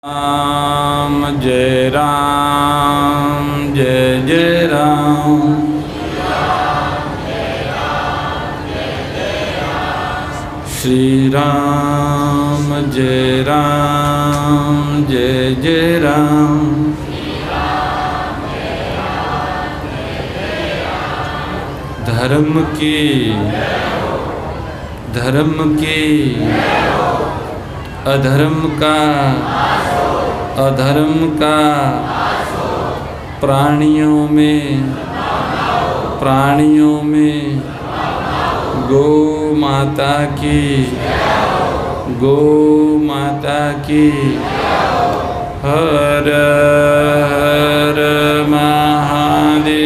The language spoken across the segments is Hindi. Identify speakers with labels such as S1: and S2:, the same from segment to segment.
S1: राम जय राम जय जय राम। श्री राम जय राम जय जय राम। धर्म की अधर्म का प्राणियों में गौ माता की हर हर महादेव।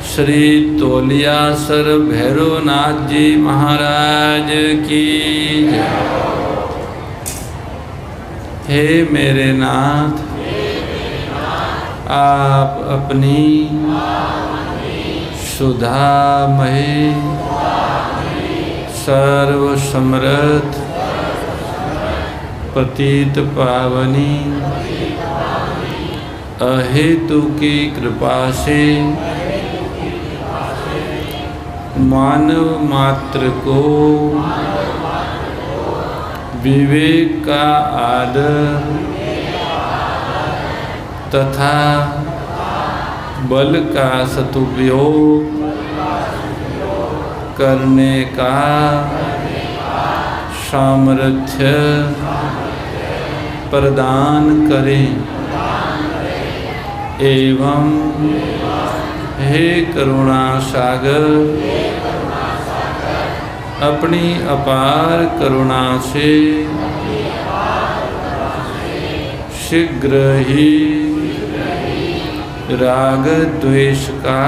S1: श्री तोलियासर भैरवनाथ जी महाराज की जय। हे मेरे नाथ, आप अपनी सुधामयी सर्वसमर्थ पतित पावनी अहेतु की कृपा से मानव मात्र को विवेक का आदर तथा बल का सदुपयोग करने का सामर्थ्य प्रदान करें एवं हे करुणा सागर, अपनी अपार करुणा से शीघ्र ही राग द्वेष का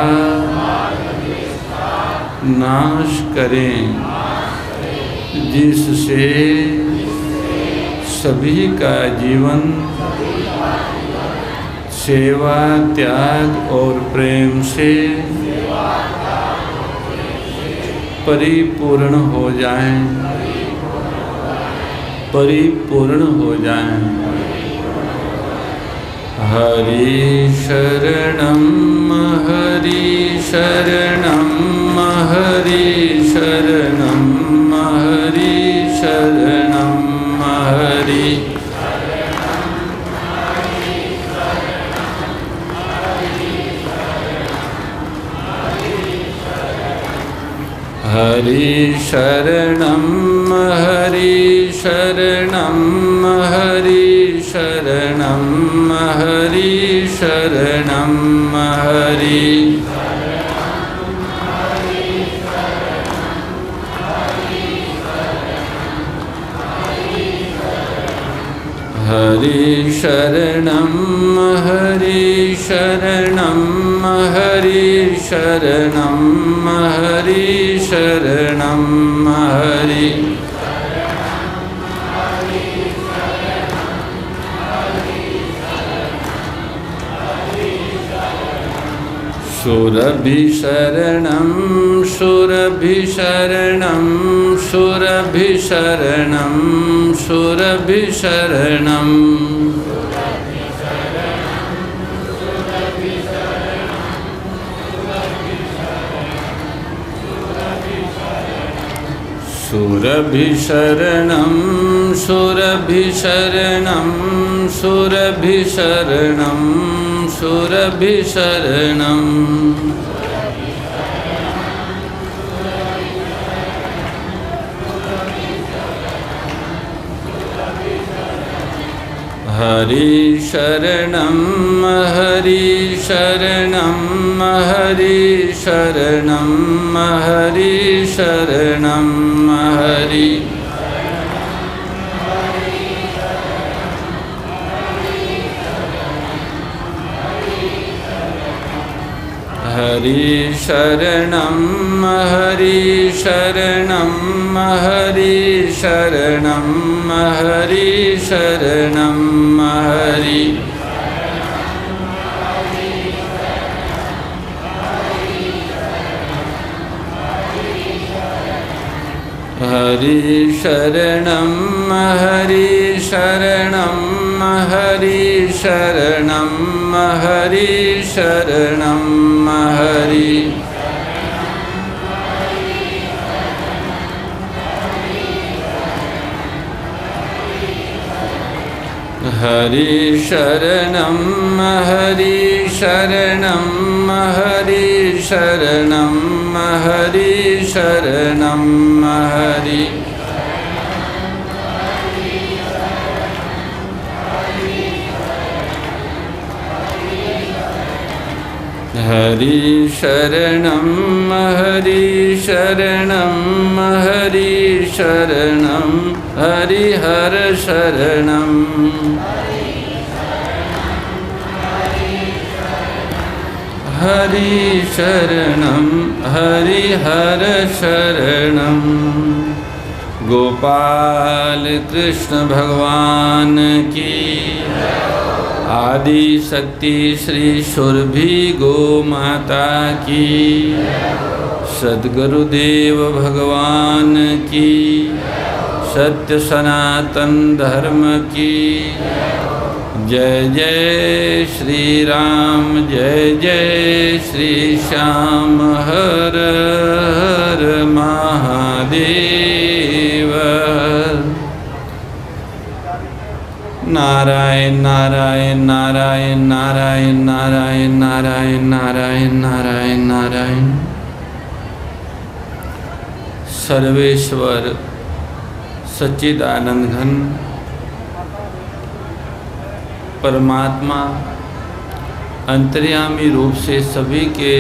S1: नाश करें, जिससे सभी का जीवन सेवा त्याग और प्रेम से परिपूर्ण हो जाएं। हरि शरणम हरि शरणम हरि शरणम हरि शरणम हरि हरि शरणम हरि शरणम हरि शरणम हरि शरणम हरि हरि शरणम हरि शरणम हरि शरणम हरि शरणम हरि सुरभि शरणम सुरभि शरणम सुरभि शरणम सुरभि शरणम सुरभि शरणम सुरभि शरणम सुरभि शरणम सुरभि शरणम हरि शरणम हरि शरणम हरि शरणम हरि शरणम हरि हरि शरणम हरि शरणम हरि शरणम हरि शरणम हरि हरि शरणम हरि शरणं हरि शरणं हरि शरणं हरि हरि शरणं हरि शरणं हरि शरणं हरि शरणं हरि हरि शरणं हरि शरणं हरि शरणं हरि हर शरणं हरि शरणं हरि हर शरणं। गोपाल कृष्ण भगवान की आदि शक्ति श्री सुरभि गो माता की सद्गुरुदेव भगवान की सत्य सनातन धर्म की जय जय श्री राम जय जय श्री श्याम हर हर महादेव। नारायण नारायण नारायण नारायण नारायण नारायण नारायण नारायण नारायण। सर्वेश्वर सच्चिदानंद घन परमात्मा अंतर्यामी रूप से सभी के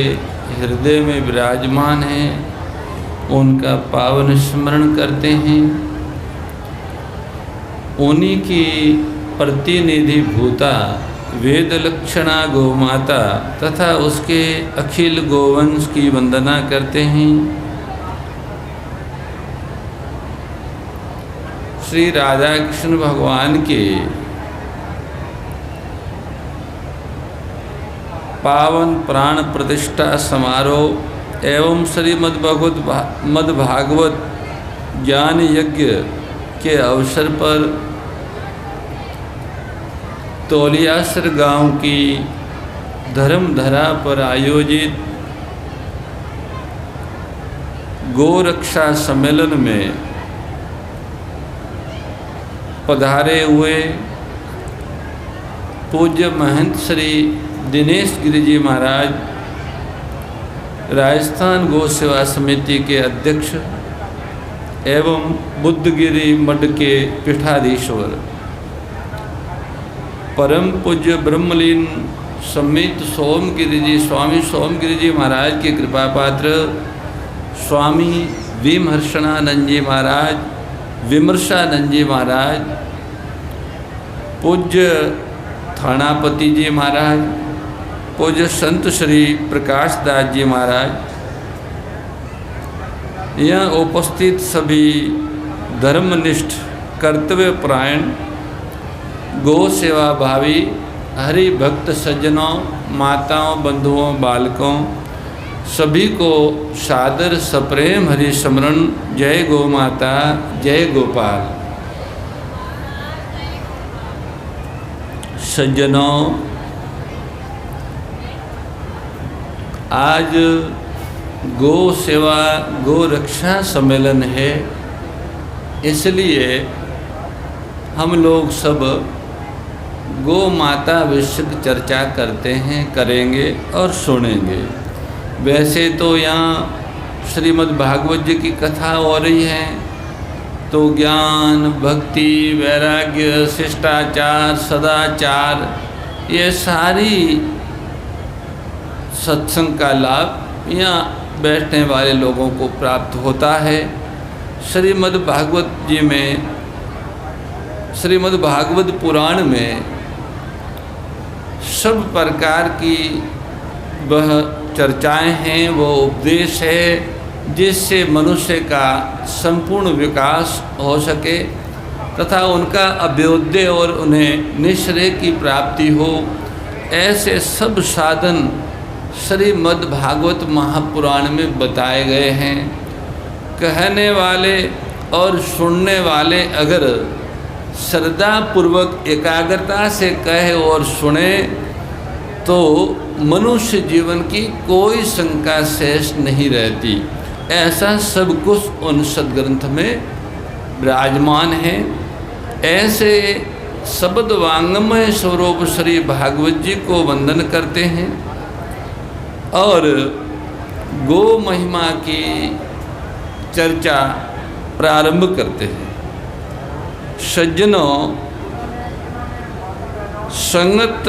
S1: हृदय में विराजमान हैं, उनका पावन स्मरण करते हैं। उन्हीं की प्रतिनिधि भूता वेद लक्षणा गौमाता तथा उसके अखिल गोवंश की वंदना करते हैं। श्री राधा कृष्ण भगवान के पावन प्राण प्रतिष्ठा समारोह एवं श्रीमद्भागवत ज्ञान यज्ञ के अवसर पर तौलियासर गांव की धर्मधरा पर आयोजित गोरक्षा सम्मेलन में पधारे हुए पूज्य महंत श्री दिनेश गिरि जी महाराज राजस्थान गौ सेवा समिति के अध्यक्ष एवं बुद्धगिरि मठ के पीठाधीश्वर परम पूज्य ब्रह्मलीन समित स्वामी सोमगिरि जी महाराज के कृपा पात्र स्वामी विमर्शनानंद जी महाराज विमर्शानंद जी महाराज पूज्य थानापति जी महाराज पूज्य संत श्री प्रकाश दास जी महाराज यहाँ उपस्थित सभी धर्मनिष्ठ कर्तव्यपरायण गौ सेवा भावी हरि भक्त सज्जनों माताओं बंधुओं बालकों सभी को सादर सप्रेम हरि स्मरण जय गौ माता जय गोपाल। सज्जनों, आज गौ सेवा गौ रक्षा सम्मेलन है, इसलिए हम लोग सब गौ माता विषय चर्चा करते हैं, करेंगे और सुनेंगे। वैसे तो यहाँ श्रीमद् भागवत जी की कथा हो रही है, तो ज्ञान भक्ति वैराग्य शिष्टाचार सदाचार ये सारी सत्संग का लाभ यहाँ बैठने वाले लोगों को प्राप्त होता है। श्रीमद् भागवत जी में श्रीमद् भागवत पुराण में सब प्रकार की वह चर्चाएं हैं, वो उपदेश है जिससे मनुष्य का संपूर्ण विकास हो सके तथा उनका अभ्युदय और उन्हें निश्रेय की प्राप्ति हो। ऐसे सब साधन श्रीमद् भागवत महापुराण में बताए गए हैं। कहने वाले और सुनने वाले अगर श्रद्धापूर्वक एकाग्रता से कहे और सुने तो मनुष्य जीवन की कोई शंका शेष नहीं रहती। ऐसा सब कुछ उन सदग्रंथ में विराजमान है। ऐसे शब्द वांगमय स्वरूप श्री भागवत जी को वंदन करते हैं और गो महिमा की चर्चा प्रारंभ करते हैं। सज्जनों, संगत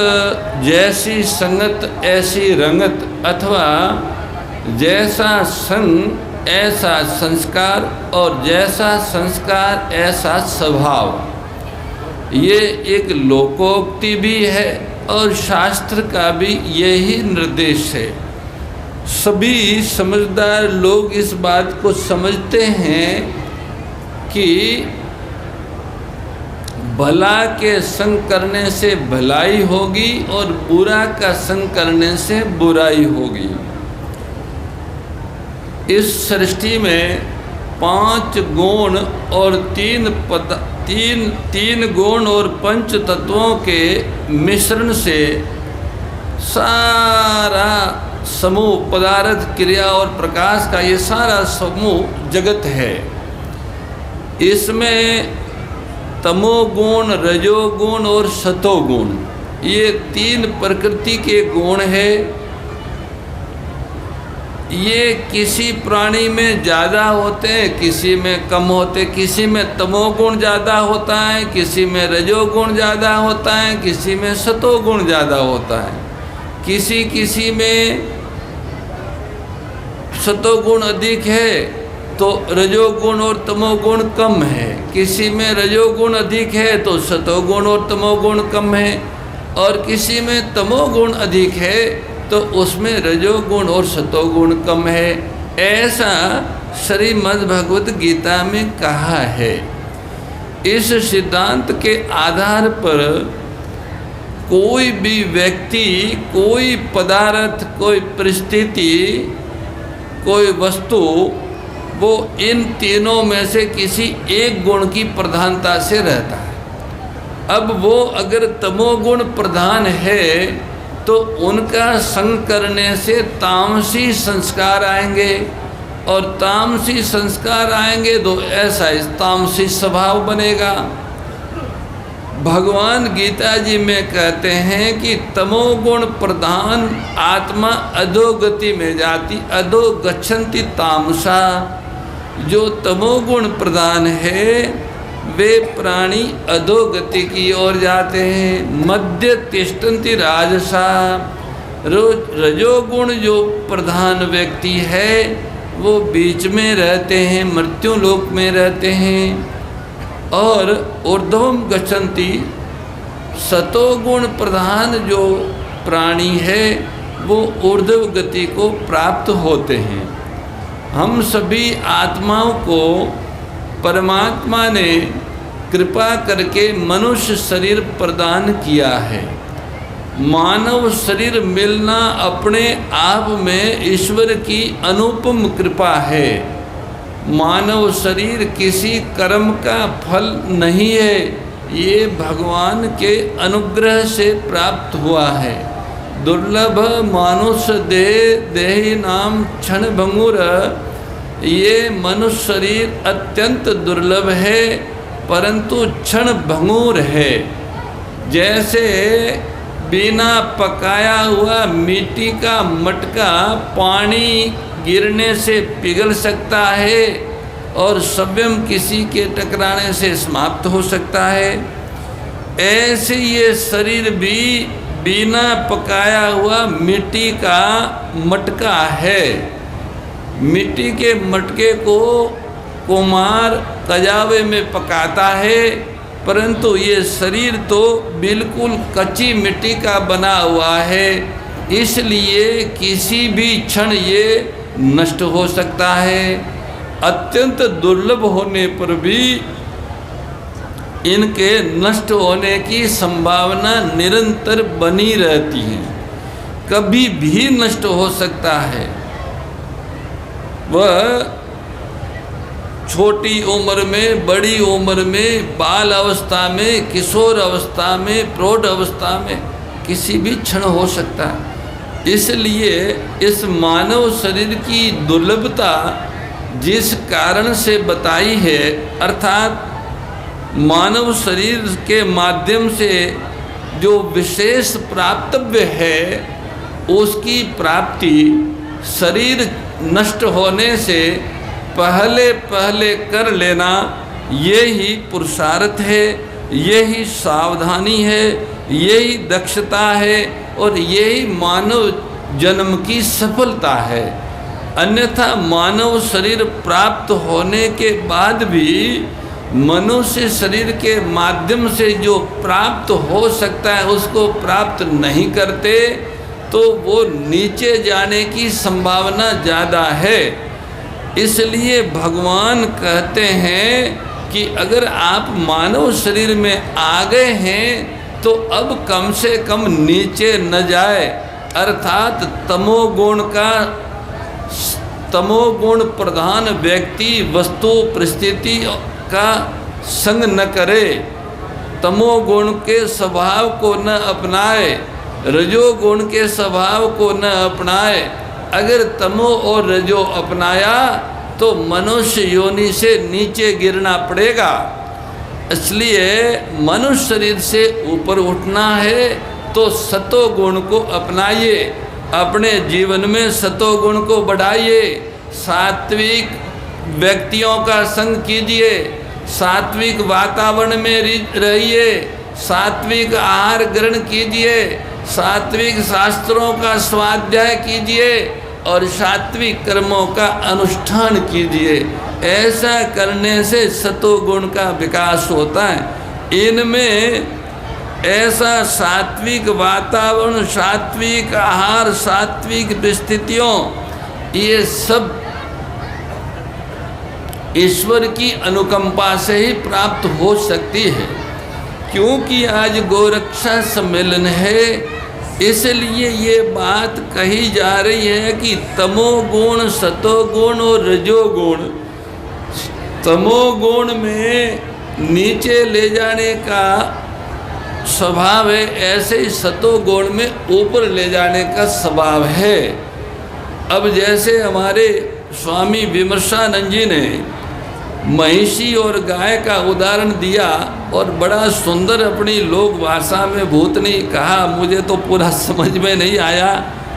S1: जैसी संगत ऐसी रंगत, अथवा जैसा संग ऐसा संस्कार और जैसा संस्कार ऐसा स्वभाव। ये एक लोकोक्ति भी है और शास्त्र का भी यही निर्देश है। सभी समझदार लोग इस बात को समझते हैं कि भला के संग करने से भलाई होगी और बुरा का संग करने से बुराई होगी। इस सृष्टि में 5 गुण और 3 गुण और 5 तत्वों के मिश्रण से सारा समूह पदार्थ, क्रिया और प्रकाश का ये सारा समूह जगत है। इसमें तमोगुण, रजोगुण और सतोगुण, ये 3 प्रकृति के गुण है। ये किसी प्राणी में ज़्यादा होते हैं, किसी में कम होते, किसी में तमोगुण ज़्यादा होता है, किसी में रजोगुण ज़्यादा होता है, किसी में सतोगुण ज़्यादा होता है, किसी में सतोगुण अधिक है तो रजोगुण और तमोगुण कम है, किसी में रजोगुण अधिक है तो सतोगुण और तमोगुण कम है, और किसी में तमोगुण अधिक है तो उसमें रजोगुण और सतोगुण कम है। ऐसा श्रीमद् भगवत गीता में कहा है। इस सिद्धांत के आधार पर कोई भी व्यक्ति, कोई पदार्थ, कोई परिस्थिति, कोई वस्तु, वो इन तीनों में से किसी एक गुण की प्रधानता से रहता है। अब वो अगर तमोगुण प्रधान है तो उनका संग करने से तामसी संस्कार आएंगे, और तामसी संस्कार आएंगे तो ऐसा तामसी स्वभाव बनेगा। भगवान गीता जी में कहते हैं कि तमोगुण प्रधान आत्मा अधोगति में जाती, अधो गच्छन्ति तामसा। जो तमोगुण प्रधान है वे प्राणी अधोगति की ओर जाते हैं। मध्य तिष्ठन्ति राजसा। रजोगुण जो प्रधान व्यक्ति है वो बीच में रहते हैं, मृत्यु लोक में रहते हैं। और ऊर्ध्वम गच्छन्ति, सतोगुण प्रधान जो प्राणी है वो ऊर्ध्व गति को प्राप्त होते हैं। हम सभी आत्माओं को परमात्मा ने कृपा करके मनुष्य शरीर प्रदान किया है। मानव शरीर मिलना अपने आप में ईश्वर की अनुपम कृपा है। मानव शरीर किसी कर्म का फल नहीं है, ये भगवान के अनुग्रह से प्राप्त हुआ है। दुर्लभ मानुष देहि नाम क्षण भंगुर। ये मनुष्य शरीर अत्यंत दुर्लभ है परंतु क्षण भंगुर है। जैसे बिना पकाया हुआ मिट्टी का मटका पानी गिरने से पिघल सकता है और स्वयं किसी के टकराने से समाप्त हो सकता है, ऐसे ये शरीर भी बिना पकाया हुआ मिट्टी का मटका है। मिट्टी के मटके को कुम्हार कजावे में पकाता है, परंतु ये शरीर तो बिल्कुल कच्ची मिट्टी का बना हुआ है, इसलिए किसी भी क्षण ये नष्ट हो सकता है। अत्यंत दुर्लभ होने पर भी इनके नष्ट होने की संभावना निरंतर बनी रहती है, कभी भी नष्ट हो सकता है। वह छोटी उम्र में, बड़ी उम्र में, बाल अवस्था में, किशोर अवस्था में, प्रौढ़ अवस्था में, किसी भी क्षण हो सकता है। इसलिए इस मानव शरीर की दुर्लभता जिस कारण से बताई है, अर्थात मानव शरीर के माध्यम से जो विशेष प्राप्तव्य है उसकी प्राप्ति शरीर नष्ट होने से पहले पहले कर लेना, ये ही पुरुषार्थ है, यही सावधानी है, यही दक्षता है और यही मानव जन्म की सफलता है। अन्यथा मानव शरीर प्राप्त होने के बाद भी मनुष्य शरीर के माध्यम से जो प्राप्त हो सकता है उसको प्राप्त नहीं करते तो वो नीचे जाने की संभावना ज़्यादा है। इसलिए भगवान कहते हैं कि अगर आप मानव शरीर में आ गए हैं तो अब कम से कम नीचे न जाए, अर्थात तमोगुण प्रधान व्यक्ति वस्तु परिस्थिति का संग न करे, तमोगुण के स्वभाव को न अपनाए, रजोगुण के स्वभाव को न अपनाए। अगर तमो और रजो अपनाया तो मनुष्य योनि से नीचे गिरना पड़ेगा। इसलिए मनुष्य शरीर से ऊपर उठना है तो सतोगुण को अपनाइए, अपने जीवन में सतोगुण को बढ़ाइए, सात्विक व्यक्तियों का संग कीजिए, सात्विक वातावरण में रहिए, सात्विक आहार ग्रहण कीजिए, सात्विक शास्त्रों का स्वाध्याय कीजिए और सात्विक कर्मों का अनुष्ठान कीजिए। ऐसा करने से सतोगुण का विकास होता है। इनमें ऐसा सात्विक वातावरण, सात्विक आहार, सात्विक परिस्थितियों, ये सब ईश्वर की अनुकंपा से ही प्राप्त हो सकती है। क्योंकि आज गोरक्षा सम्मेलन है, इसलिए ये बात कही जा रही है कि तमोगुण, सतोगुण और रजोगुण, तमोगुण में नीचे ले जाने का स्वभाव है, ऐसे ही सतोगुण में ऊपर ले जाने का स्वभाव है। अब जैसे हमारे स्वामी विमर्शानंद जी ने महिषी और गाय का उदाहरण दिया और बड़ा सुंदर अपनी लोक भाषा में भूतनी कहा, मुझे तो पूरा समझ में नहीं आया,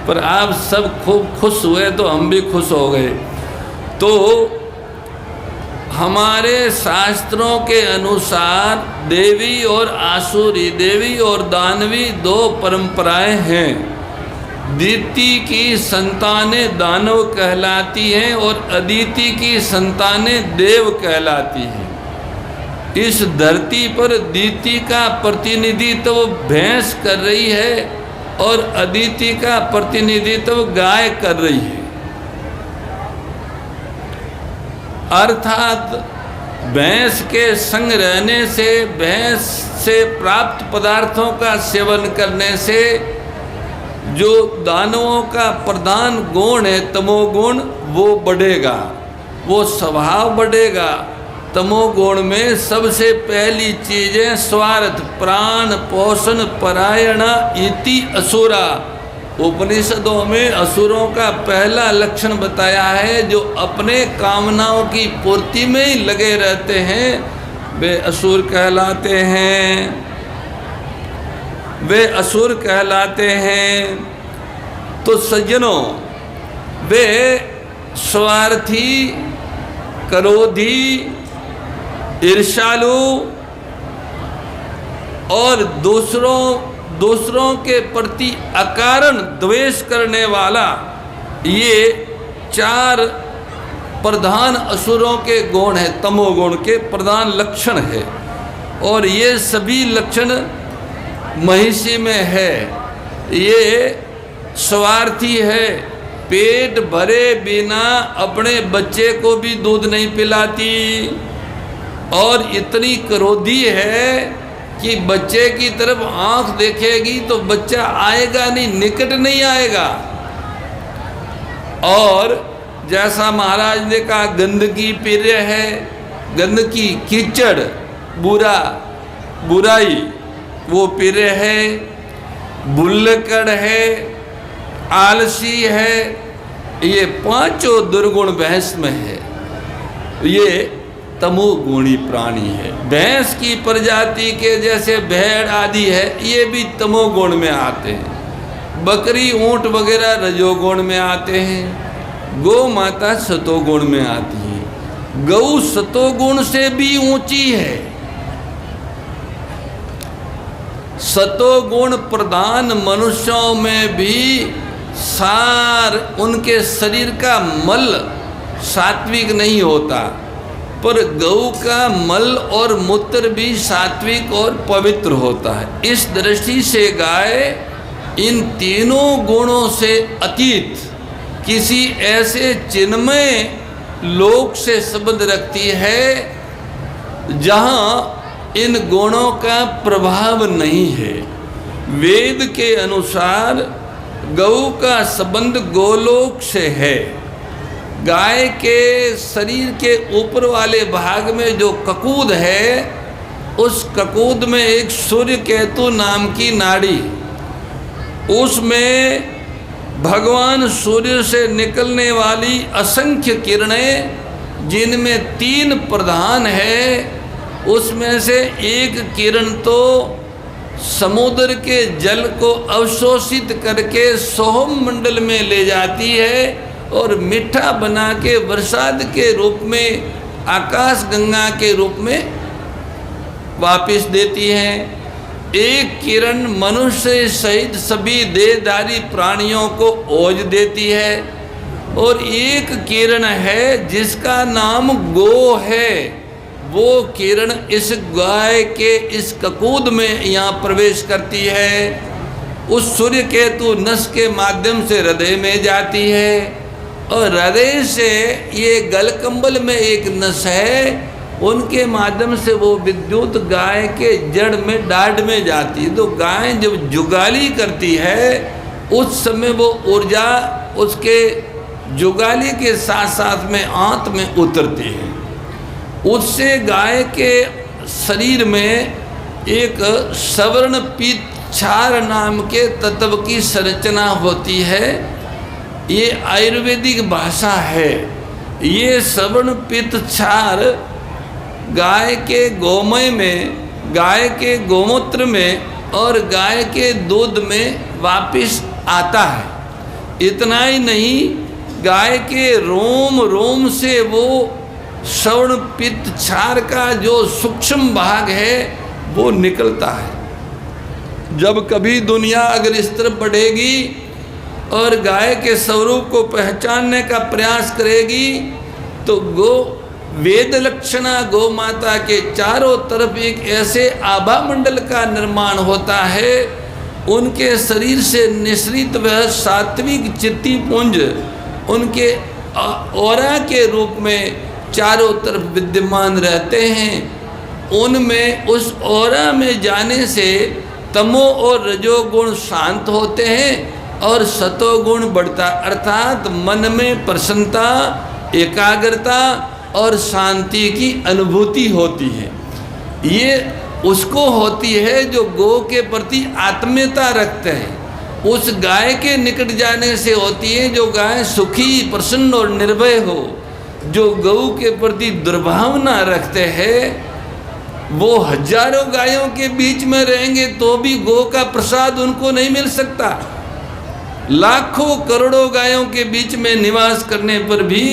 S1: पर आप सब खूब खुश हुए तो हम भी खुश हो गए। तो हमारे शास्त्रों के अनुसार देवी और आसुरी, देवी और दानवी दो परंपराएं हैं। दिति की संतानें दानव कहलाती हैं और अदिति की संतानें देव कहलाती हैं। इस धरती पर दिति का प्रतिनिधित्व भैंस कर रही है और अदिति का प्रतिनिधित्व गाय कर रही है। अर्थात भैंस के संग रहने से, भैंस से प्राप्त पदार्थों का सेवन करने से जो दानवों का प्रधान गुण है तमोगुण, वो बढ़ेगा, वो स्वभाव बढ़ेगा। तमोगुण में सबसे पहली चीज़ें स्वार्थ, प्राण पोषण परायण इति असुरा। उपनिषदों में असुरों का पहला लक्षण बताया है, जो अपने कामनाओं की पूर्ति में ही लगे रहते हैं, वे असुर कहलाते हैं, वे असुर कहलाते हैं। तो सज्जनों, वे स्वार्थी, क्रोधी, ईर्ष्यालु और दूसरों के प्रति अकारण द्वेष करने वाला, ये चार प्रधान असुरों के गुण है, तमोगुण के प्रधान लक्षण है। और ये सभी लक्षण महिषी में है। ये स्वार्थी है, पेट भरे बिना अपने बच्चे को भी दूध नहीं पिलाती, और इतनी क्रोधी है कि बच्चे की तरफ आंख देखेगी तो बच्चा आएगा नहीं, निकट नहीं आएगा। और जैसा महाराज ने कहा, गंदगी प्रिय है, गंदगी, कीचड़, बुराई वो पीरे है, भुल्लकड़ है, आलसी है, ये पांचों दुर्गुण भैंस में है। ये तमोगुणी प्राणी है। भैंस की प्रजाति के जैसे भेड़ आदि है, ये भी तमोगुण में आते हैं। बकरी, ऊंट वगैरह रजोगुण में आते हैं। गौ माता सतोगुण में आती है। गौ सतोगुण से भी ऊंची है। सतोगुण प्रधान मनुष्यों में भी सार उनके शरीर का मल सात्विक नहीं होता, पर गौ का मल और मूत्र भी सात्विक और पवित्र होता है। इस दृष्टि से गाय इन तीनों गुणों से अतीत किसी ऐसे चिन्मय लोक से संबंध रखती है जहाँ इन गुणों का प्रभाव नहीं है। वेद के अनुसार गौ का संबंध गोलोक से है। गाय के शरीर के ऊपर वाले भाग में जो ककूद है, उस ककूद में एक सूर्य केतु नाम की नाड़ी, उसमें भगवान सूर्य से निकलने वाली असंख्य किरणें, जिनमें 3 प्रधान है, उसमें से एक किरण तो समुद्र के जल को अवशोषित करके सोहम मंडल में ले जाती है और मीठा बना के बरसात के रूप में, आकाश गंगा के रूप में वापस देती है। एक किरण मनुष्य सहित सभी देहधारी प्राणियों को ओज देती है, और एक किरण है जिसका नाम गो है। वो किरण इस गाय के इस ककूद में यहाँ प्रवेश करती है। उस सूर्य केतु नस के माध्यम से हृदय में जाती है, और हृदय से ये गलकंबल में एक नस है, उनके माध्यम से वो विद्युत गाय के जड़ में, डाढ़ में जाती है। तो गाय जब जुगाली करती है, उस समय वो ऊर्जा उसके जुगाली के साथ साथ में आंत में उतरती है। उससे गाय के शरीर में एक सवर्ण पीतक्षार नाम के तत्व की संरचना होती है। ये आयुर्वेदिक भाषा है। ये सवर्ण पीतक्षार गाय के गोमय में, गाय के गोमूत्र में और गाय के दूध में वापस आता है। इतना ही नहीं, गाय के रोम रोम से वो सवर्ण पीतक्षार का जो सूक्ष्म भाग है वो निकलता है। जब कभी दुनिया अगर इस तरफ बढ़ेगी और गाय के स्वरूप को पहचानने का प्रयास करेगी, तो गो वेद लक्षणा गौ माता के चारों तरफ एक ऐसे आभा मंडल का निर्माण होता है। उनके शरीर से निश्रित वह सात्विक चित्ती पुंज उनके औरा के रूप में चारों तरफ विद्यमान रहते हैं। उनमें उस औरा में जाने से तमो और रजोगुण शांत होते हैं और सतोगुण बढ़ता, अर्थात मन में प्रसन्नता, एकाग्रता और शांति की अनुभूति होती है। ये उसको होती है जो गौ के प्रति आत्मीयता रखते हैं। उस गाय के निकट जाने से होती है जो गाय सुखी, प्रसन्न और निर्भय हो। जो गौ के प्रति दुर्भावना रखते हैं, वो हजारों गायों के बीच में रहेंगे तो भी गौ का प्रसाद उनको नहीं मिल सकता। लाखों करोड़ों गायों के बीच में निवास करने पर भी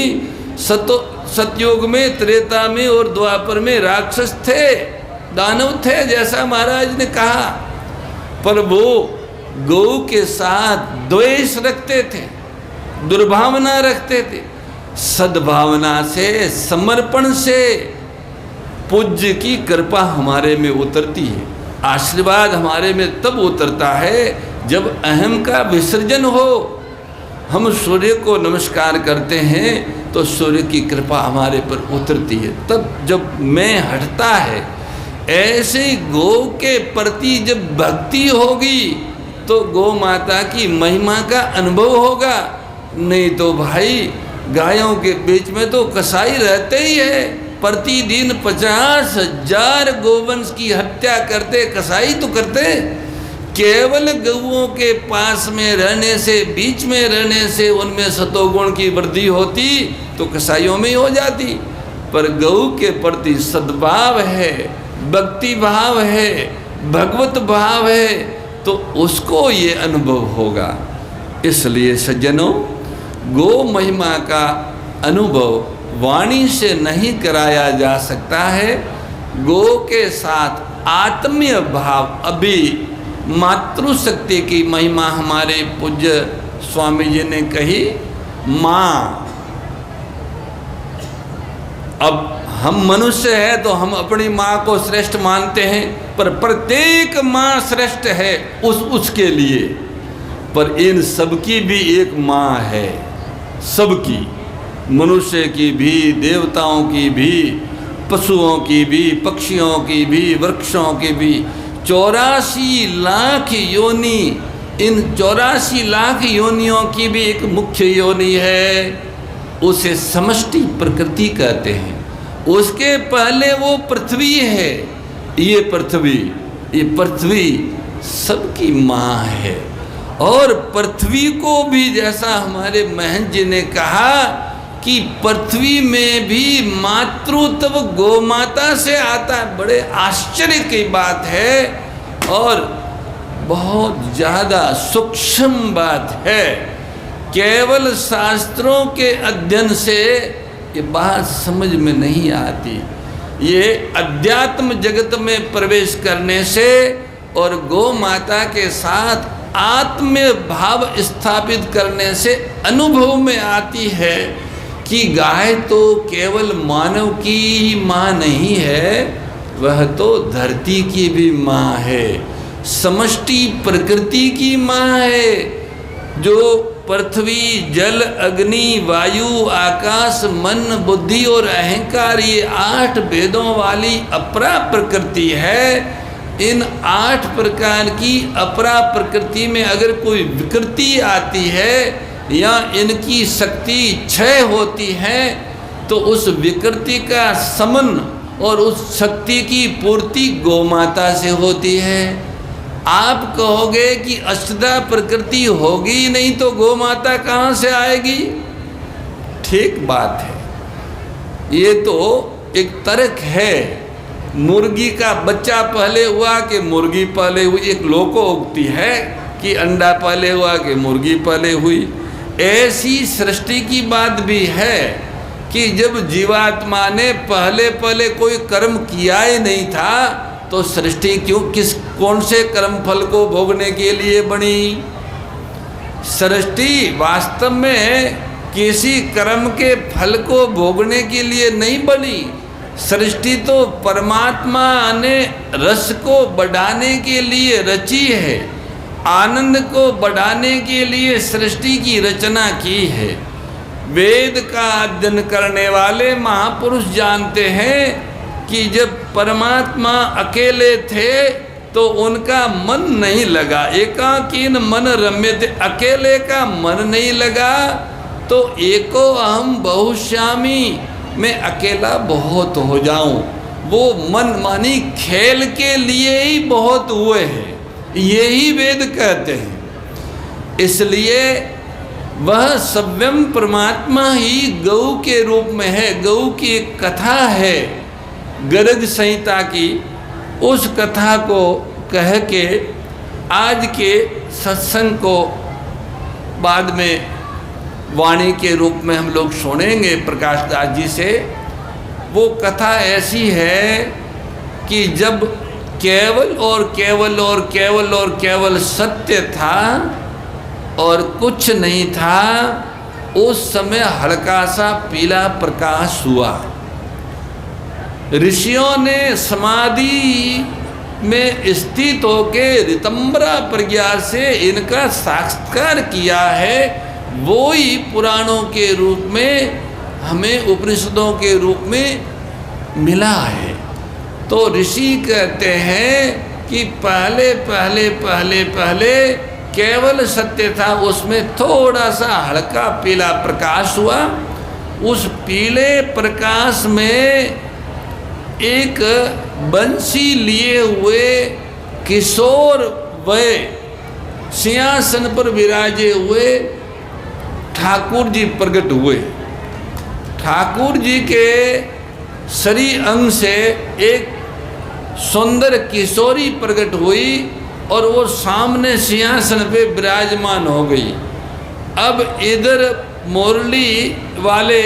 S1: सतयुग में, त्रेता में और द्वापर में राक्षस थे, दानव थे, जैसा महाराज ने कहा, पर वो गौ के साथ द्वेष रखते थे, दुर्भावना रखते थे। सद्भावना से, समर्पण से पूज्य की कृपा हमारे में उतरती है। आशीर्वाद हमारे में तब उतरता है जब अहम का विसर्जन हो। हम सूर्य को नमस्कार करते हैं तो सूर्य की कृपा हमारे पर उतरती है। तब जब मैं हटता है, ऐसे गौ के प्रति जब भक्ति होगी तो गौ माता की महिमा का अनुभव होगा। नहीं तो भाई गायों के बीच में तो कसाई रहते ही है, प्रतिदिन 50,000 गोवंश की हत्या करते कसाई तो करते। केवल गऊओं के पास में रहने से, बीच में रहने से उनमें सतोगुण की वृद्धि होती तो कसाईयों में ही हो जाती। पर गऊ के प्रति सद्भाव है, भक्ति भाव है, भगवत भाव है, तो उसको ये अनुभव होगा। इसलिए सज्जनों, गो महिमा का अनुभव वाणी से नहीं कराया जा सकता है। गो के साथ आत्मीय भाव, अभी मातृशक्ति की महिमा हमारे पूज्य स्वामी जी ने कही, माँ। अब हम मनुष्य हैं तो हम अपनी माँ को श्रेष्ठ मानते हैं, पर प्रत्येक माँ श्रेष्ठ है उसके लिए। पर इन सबकी भी एक माँ है, सबकी, मनुष्य की भी, देवताओं की भी, पशुओं की भी, पक्षियों की भी, वृक्षों की भी। 84 लाख योनि, इन 84 लाख योनियों की भी एक मुख्य योनि है, उसे समष्टि प्रकृति कहते हैं। उसके पहले वो पृथ्वी है। ये पृथ्वी सबकी माँ है। और पृथ्वी को भी, जैसा हमारे महंत जी ने कहा कि पृथ्वी में भी मातृत्व गोमाता से आता है। बड़े आश्चर्य की बात है और बहुत ज़्यादा सूक्ष्म बात है। केवल शास्त्रों के अध्ययन से ये बात समझ में नहीं आती। ये अध्यात्म जगत में प्रवेश करने से और गौ माता के साथ आत्मीय भाव स्थापित करने से अनुभव में आती है कि गाय तो केवल मानव की माँ नहीं है, वह तो धरती की भी माँ है, समष्टि प्रकृति की माँ है। जो पृथ्वी, जल, अग्नि, वायु, आकाश, मन, बुद्धि और अहंकार, ये 8 वेदों वाली अपरा प्रकृति है। इन 8 प्रकार की अपरा प्रकृति में अगर कोई विकृति आती है या इनकी शक्ति क्षय होती है तो उस विकृति का समन और उस शक्ति की पूर्ति गौमाता से होती है। आप कहोगे कि अष्टधा प्रकृति होगी नहीं तो गौमाता कहाँ से आएगी? ठीक बात है, ये तो एक तर्क है। मुर्गी का बच्चा पहले हुआ कि मुर्गी पहले हुई? एक लोकोक्ति है कि अंडा पहले हुआ कि मुर्गी पहले हुई। ऐसी सृष्टि की बात भी है कि जब जीवात्मा ने पहले कोई कर्म किया ही नहीं था तो सृष्टि कौन से कर्म फल को भोगने के लिए बनी? सृष्टि वास्तव में किसी कर्म के फल को भोगने के लिए नहीं बनी। सृष्टि तो परमात्मा ने रस को बढ़ाने के लिए रची है, आनंद को बढ़ाने के लिए सृष्टि की रचना की है। वेद का अध्ययन करने वाले महापुरुष जानते हैं कि जब परमात्मा अकेले थे तो उनका मन नहीं लगा। एकाकीन मन रम्यते, अकेले का मन नहीं लगा तो एको अहम बहुश्यामी, मैं अकेला बहुत हो जाऊं, वो मन मानी खेल के लिए ही बहुत हुए हैं, यही वेद कहते हैं। इसलिए वह स्वयं परमात्मा ही गौ के रूप में है। गौ की एक कथा है गर्ग संहिता की, उस कथा को कह के आज के सत्संग को बाद में वाणी के रूप में हम लोग सुनेंगे प्रकाश दास जी से। वो कथा ऐसी है कि जब केवल और केवल और केवल और केवल सत्य था और कुछ नहीं था, उस समय हल्का सा पीला प्रकाश हुआ। ऋषियों ने समाधि में स्थित होके ऋतंबरा प्रज्ञा से इनका साक्षात्कार किया है। वो ही पुराणों के रूप में हमें उपनिषदों के रूप में मिला है। तो ऋषि कहते हैं कि पहले केवल सत्य था, उसमें थोड़ा सा हल्का पीला प्रकाश हुआ। उस पीले प्रकाश में एक बंसी लिए हुए किशोर वय सिंहासन पर विराजे हुए ठाकुर जी प्रकट हुए। ठाकुर जी के शरीर अंग से एक सुंदर किशोरी प्रकट हुई और वो सामने सिंहासन पे विराजमान हो गई। अब इधर मुरली वाले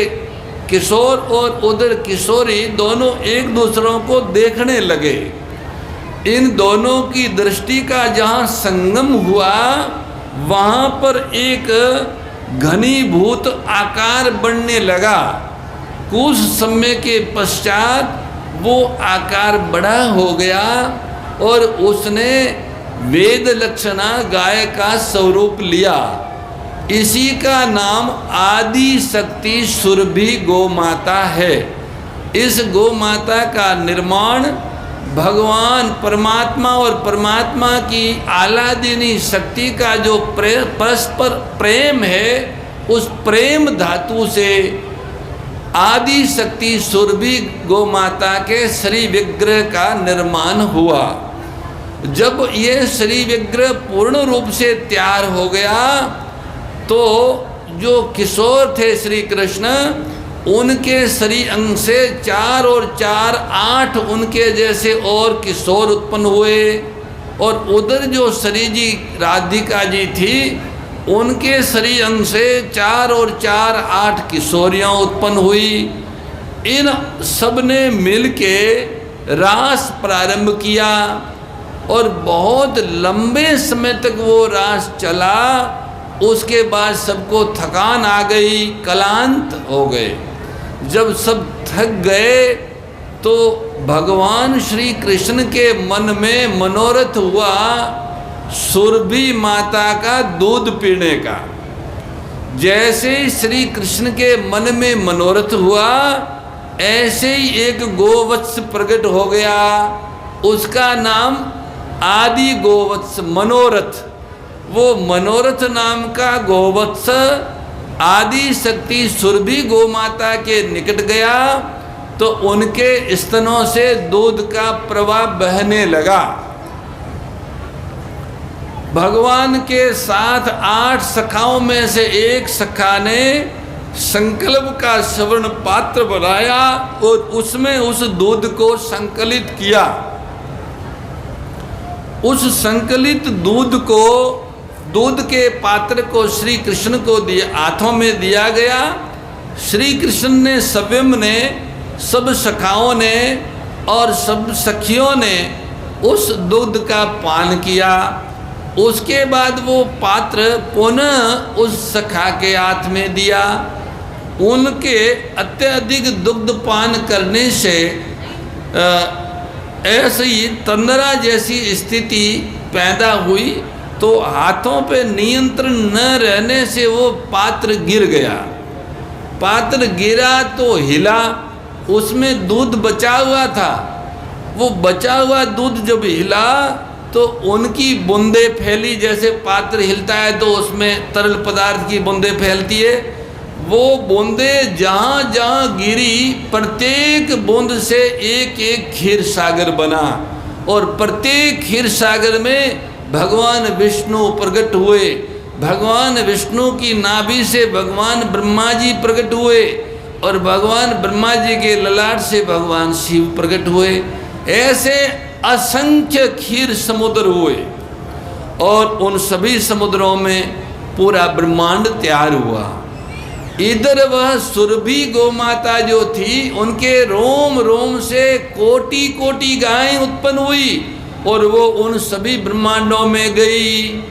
S1: किशोर और उधर किशोरी दोनों एक दूसरों को देखने लगे। इन दोनों की दृष्टि का जहाँ संगम हुआ वहाँ पर एक घनीभूत आकार बनने लगा। कुछ समय के पश्चात वो आकार बड़ा हो गया और उसने वेद लक्षणा गाय का स्वरूप लिया। इसी का नाम आदि शक्ति सुरभि गौ माता है। इस गौ माता का निर्माण भगवान परमात्मा और परमात्मा की आलादिनी शक्ति का जो परस्पर प्रेम है, उस प्रेम धातु से आदि शक्ति सुरभि गौ माता के श्री विग्रह का निर्माण हुआ। जब ये श्री विग्रह पूर्ण रूप से तैयार हो गया तो जो किशोर थे श्री कृष्ण, उनके शरीर अंग से 4 और 4 8 उनके जैसे और किशोर उत्पन्न हुए। और उधर जो श्री जी राधिका जी थी, उनके शरीर अंग से 4 और 4 8 किशोरियाँ उत्पन्न हुई। इन सब ने मिल के रास प्रारंभ किया और बहुत लंबे समय तक वो रास चला। उसके बाद सबको थकान आ गई, क्लांत हो गए। जब सब थक गए तो भगवान श्री कृष्ण के मन में मनोरथ हुआ सुरभि माता का दूध पीने का। जैसे श्री कृष्ण के मन में मनोरथ हुआ, ऐसे ही एक गोवत्स प्रकट हो गया। उसका नाम आदि गोवत्स मनोरथ। वो मनोरथ नाम का गोवत्स आदि शक्ति सुरभि गौ माता के निकट गया तो उनके स्तनों से दूध का प्रवाह बहने लगा। भगवान के साथ 8 सखाओं में से एक सखा ने संकल्प का स्वर्ण पात्र बनाया और उसमें उस दूध को संकलित किया। उस संकलित दूध के पात्र को श्री कृष्ण को हाथों में दिया गया। श्री कृष्ण ने स्वयं ने, सब सखाओं ने और सब सखियों ने उस दूध का पान किया। उसके बाद वो पात्र पुनः उस सखा के हाथ में दिया। उनके अत्यधिक दुग्ध पान करने से ऐसी तंद्रा जैसी स्थिति पैदा हुई तो हाथों पे नियंत्रण न रहने से वो पात्र गिर गया। पात्र गिरा तो हिला, उसमें दूध बचा हुआ था। वो बचा हुआ दूध जब हिला तो उनकी बूंदें फैली। जैसे पात्र हिलता है तो उसमें तरल पदार्थ की बूंदें फैलती है। वो बूंदें जहाँ जहाँ गिरी, प्रत्येक बूंद से एक एक क्षीर सागर बना और प्रत्येक क्षीर सागर में भगवान विष्णु प्रकट हुए। भगवान विष्णु की नाभि से भगवान ब्रह्मा जी प्रकट हुए और भगवान ब्रह्मा जी के ललाट से भगवान शिव प्रकट हुए। ऐसे असंख्य क्षीर समुद्र हुए और उन सभी समुद्रों में पूरा ब्रह्मांड तैयार हुआ। इधर वह सुरभि गौ माता जो थी, उनके रोम रोम से कोटि कोटि गायें उत्पन्न हुई और वो उन सभी ब्रह्मांडों में गई।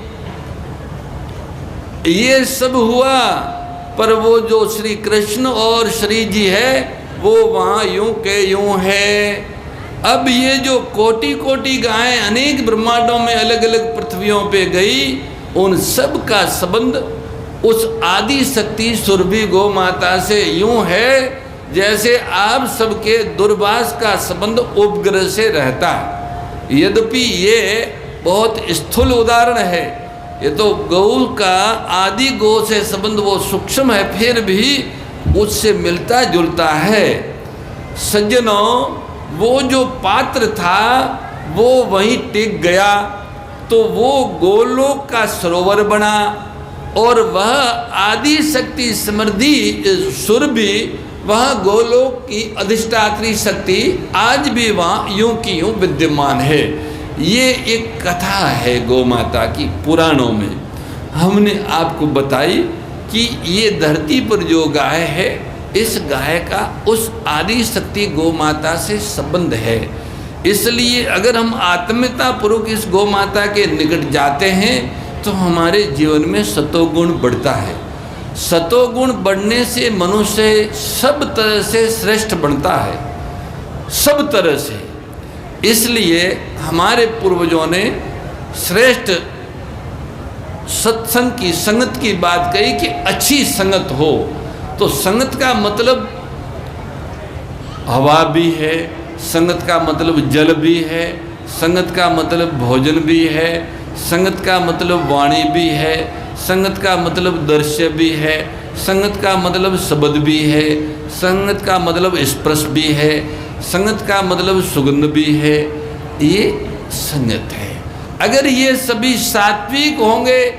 S1: ये सब हुआ, पर वो जो श्री कृष्ण और श्री जी है वो वहाँ यूं के यूं है। अब ये जो कोटि कोटि गायें अनेक ब्रह्मांडों में अलग अलग पृथ्वियों पे गई, उन सब का संबंध उस आदि शक्ति सुरभि गौ माता से यूं है जैसे आप सबके दूरभाष का संबंध उपग्रह से रहता है। यद्यपि ये बहुत स्थूल उदाहरण है, ये तो गौ का आदि गौ से संबंध वो सूक्ष्म है, फिर भी उससे मिलता जुलता है। सज्जनों, वो जो पात्र था वो वहीं टिक गया, तो वो गोलोक का सरोवर बना और वह आदि शक्ति समृद्धि सुरभि, वह गोलोक की अधिष्ठात्री शक्ति आज भी वहाँ यूं की यूं विद्यमान है। ये एक कथा है गौ माता की, पुराणों में हमने आपको बताई कि ये धरती पर जो गाय है, इस गाय का उस आदि शक्ति गौ माता से संबंध है। इसलिए अगर हम आत्मीयता पूर्वक इस गौ माता के निकट जाते हैं तो हमारे जीवन में सतोगुण बढ़ता है। सतोगुण बढ़ने से मनुष्य सब तरह से श्रेष्ठ बनता है, सब तरह से। इसलिए हमारे पूर्वजों ने श्रेष्ठ सत्संग की, संगत की बात कही कि अच्छी संगत हो। तो संगत का मतलब हवा भी है, संगत का मतलब जल भी है, संगत का मतलब भोजन भी है, संगत का मतलब वाणी भी है, संगत का मतलब दृश्य भी है, संगत का मतलब शब्द भी है, संगत का मतलब स्पर्श भी है, संगत का मतलब सुगंध भी है। ये संगत है। अगर ये सभी सात्विक होंगे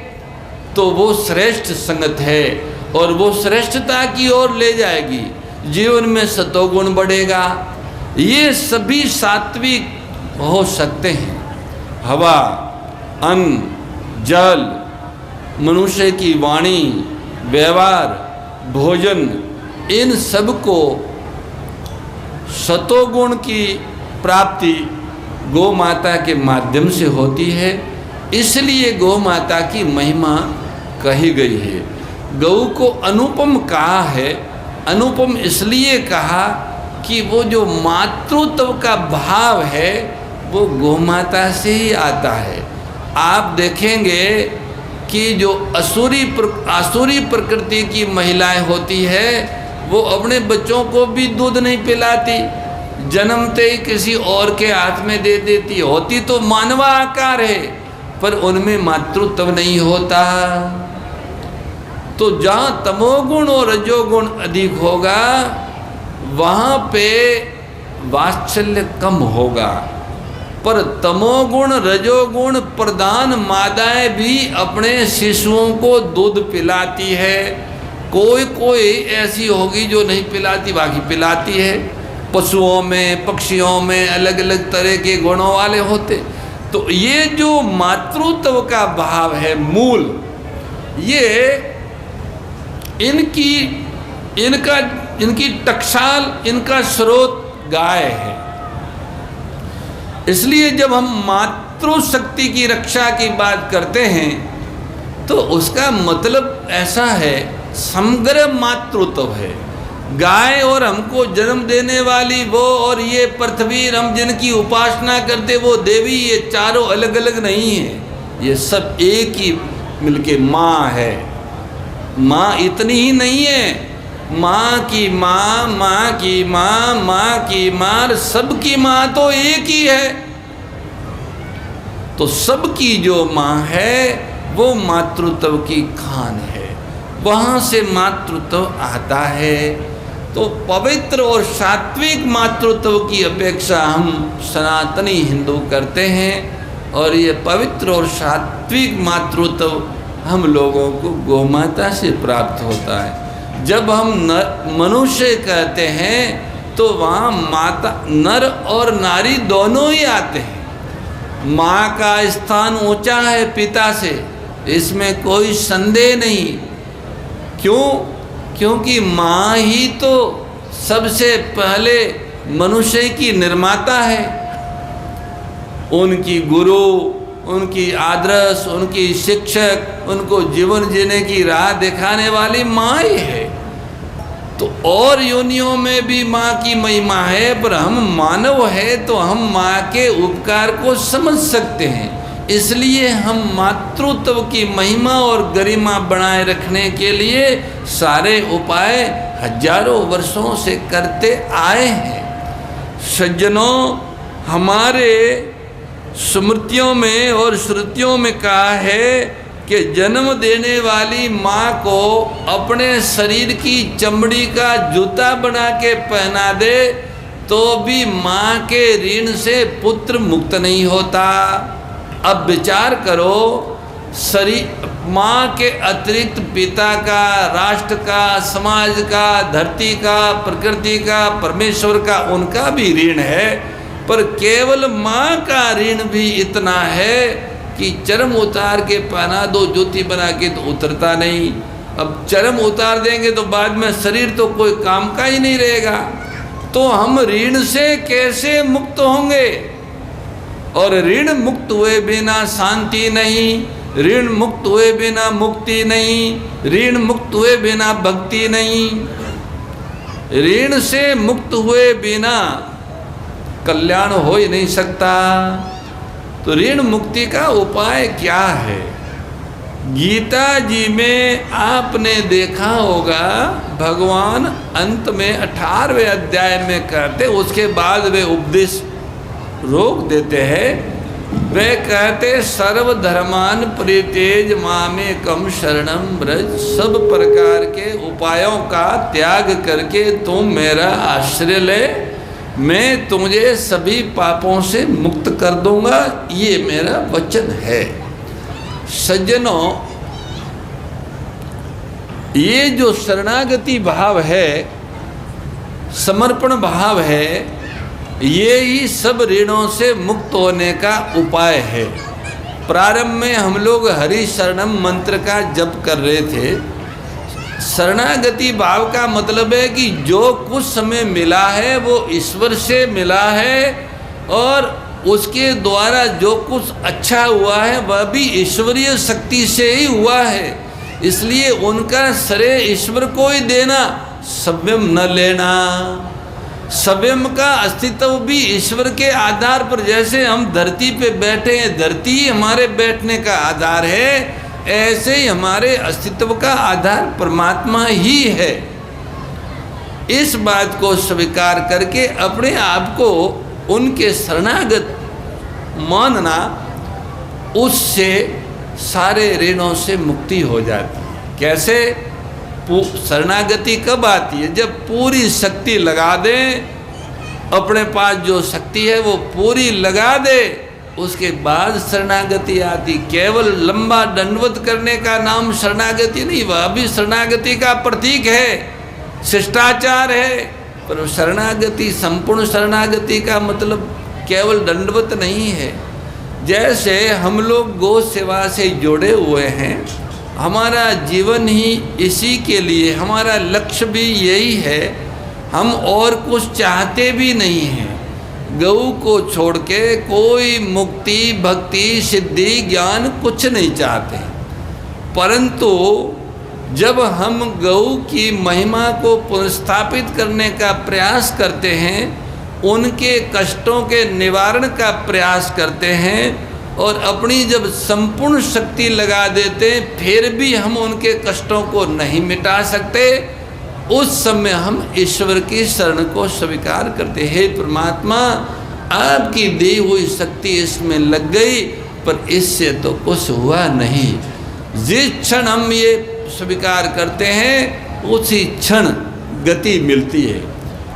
S1: तो वो श्रेष्ठ संगत है और वो श्रेष्ठता की ओर ले जाएगी। जीवन में सतोगुण बढ़ेगा। ये सभी सात्विक हो सकते हैं। हवा, अन्न, जल, मनुष्य की वाणी, व्यवहार, भोजन, इन सब को सतोगुण की प्राप्ति गौ माता के माध्यम से होती है। इसलिए गौ माता की महिमा कही गई है। गौ को अनुपम कहा है। अनुपम इसलिए कहा कि वो जो मातृत्व का भाव है वो गौ माता से ही आता है। आप देखेंगे कि जो आसुरी प्रकृति की महिलाएं होती है वो अपने बच्चों को भी दूध नहीं पिलाती, जन्मते ही किसी और के हाथ में दे देती। होती तो मानवा आकार है पर उनमें मातृत्व नहीं होता। तो जहाँ तमोगुण और रजोगुण अधिक होगा वहाँ पे वात्सल्य कम होगा। पर तमोगुण रजोगुण प्रधान माताएं भी अपने शिशुओं को दूध पिलाती है। कोई कोई ऐसी होगी जो नहीं पिलाती, बाकी पिलाती है। पशुओं में, पक्षियों में अलग अलग तरह के गुणों वाले होते। तो ये जो मातृत्व का भाव है मूल, ये इनकी टकसाल, इनका स्रोत गाय है। इसलिए जब हम मातृशक्ति की रक्षा की बात करते हैं तो उसका मतलब ऐसा है, समग्र मातृत्व है। गाय और हमको जन्म देने वाली वो और ये पृथ्वी, हम जिनकी उपासना करते वो देवी, ये चारों अलग अलग नहीं है। ये सब एक ही मिलके माँ है। माँ इतनी ही नहीं है, माँ की माँ, माँ की माँ, माँ की माँ, सबकी माँ तो एक ही है। तो सबकी जो माँ है वो मातृत्व की खान है, वहाँ से मातृत्व आता है। तो पवित्र और सात्विक मातृत्व की अपेक्षा हम सनातनी हिंदू करते हैं और ये पवित्र और सात्विक मातृत्व हम लोगों को गौमाता से प्राप्त होता है। जब हम मनुष्य कहते हैं तो वहाँ माता, नर और नारी दोनों ही आते हैं। माँ का स्थान ऊंचा है पिता से, इसमें कोई संदेह नहीं। क्यों? क्योंकि माँ ही तो सबसे पहले मनुष्य की निर्माता है। उनकी गुरु, उनकी आदर्श, उनकी शिक्षक, उनको जीवन जीने की राह दिखाने वाली माँ ही है। तो और योनियों में भी माँ की महिमा है, पर हम मानव है तो हम माँ के उपकार को समझ सकते हैं। इसलिए हम मातृत्व की महिमा और गरिमा बनाए रखने के लिए सारे उपाय हजारों वर्षों से करते आए हैं। सज्जनों, हमारे स्मृतियों में और श्रुतियों में कहा है कि जन्म देने वाली माँ को अपने शरीर की चमड़ी का जूता बना के पहना दे तो भी माँ के ऋण से पुत्र मुक्त नहीं होता। अब विचार करो, शरीर माँ के अतिरिक्त पिता का, राष्ट्र का, समाज का, धरती का, प्रकृति का, परमेश्वर का, उनका भी ऋण है, पर केवल माँ का ऋण भी इतना है कि चरम उतार के पहना दो ज्योति बना के तो उतरता नहीं। अब चरम उतार देंगे तो बाद में शरीर तो कोई काम का ही नहीं रहेगा। तो हम ऋण से कैसे मुक्त होंगे? और ऋण मुक्त हुए बिना शांति नहीं, ऋण मुक्त हुए बिना मुक्ति नहीं, ऋण मुक्त हुए बिना भक्ति नहीं, ऋण से मुक्त हुए बिना कल्याण हो ही नहीं सकता। तो ऋण मुक्ति का उपाय क्या है? गीता जी में आपने देखा होगा, भगवान अंत में 18वें अध्याय में कहते, उसके बाद वे उपदेश रोक देते हैं। वे कहते सर्वधर्मान परित्यज मामेकम शरणम व्रज, सब प्रकार के उपायों का त्याग करके तुम मेरा आश्रय ले, मैं तुझे सभी पापों से मुक्त कर दूंगा, ये मेरा वचन है। सज्जनों, ये जो शरणागति भाव है, समर्पण भाव है, ये ही सब ऋणों से मुक्त होने का उपाय है। प्रारंभ में हम लोग हरि शरणम मंत्र का जप कर रहे थे। शरणागति भाव का मतलब है कि जो कुछ समय मिला है वो ईश्वर से मिला है, और उसके द्वारा जो कुछ अच्छा हुआ है वह भी ईश्वरीय शक्ति से ही हुआ है। इसलिए उनका श्रेय ईश्वर को ही देना, स्वयं न लेना। स्वयं का अस्तित्व भी ईश्वर के आधार पर, जैसे हम धरती पे बैठे हैं, धरती ही हमारे बैठने का आधार है, ऐसे ही हमारे अस्तित्व का आधार परमात्मा ही है। इस बात को स्वीकार करके अपने आप को उनके शरणागत मानना, उससे सारे ऋणों से मुक्ति हो जाती है। कैसे? शरणागति कब आती है? जब पूरी शक्ति लगा दें, अपने पास जो शक्ति है वो पूरी लगा दे, उसके बाद शरणागति आती। केवल लंबा दंडवत करने का नाम शरणागति नहीं, वह भी शरणागति का प्रतीक है, शिष्टाचार है। पर शरणागति, संपूर्ण शरणागति का मतलब केवल दंडवत नहीं है। जैसे हम लोग गौ सेवा से जुड़े हुए हैं, हमारा जीवन ही इसी के लिए, हमारा लक्ष्य भी यही है, हम और कुछ चाहते भी नहीं हैं। गऊ को छोड़ के कोई मुक्ति, भक्ति, सिद्धि, ज्ञान कुछ नहीं चाहते। परंतु जब हम गऊ की महिमा को पुनर्स्थापित करने का प्रयास करते हैं, उनके कष्टों के निवारण का प्रयास करते हैं, और अपनी जब संपूर्ण शक्ति लगा देते, फिर भी हम उनके कष्टों को नहीं मिटा सकते, उस समय हम ईश्वर की शरण को स्वीकार करते हैं। परमात्मा, आपकी दी हुई शक्ति इसमें लग गई, पर इससे तो कुछ हुआ नहीं। जिस क्षण हम ये स्वीकार करते हैं, उसी क्षण गति मिलती है।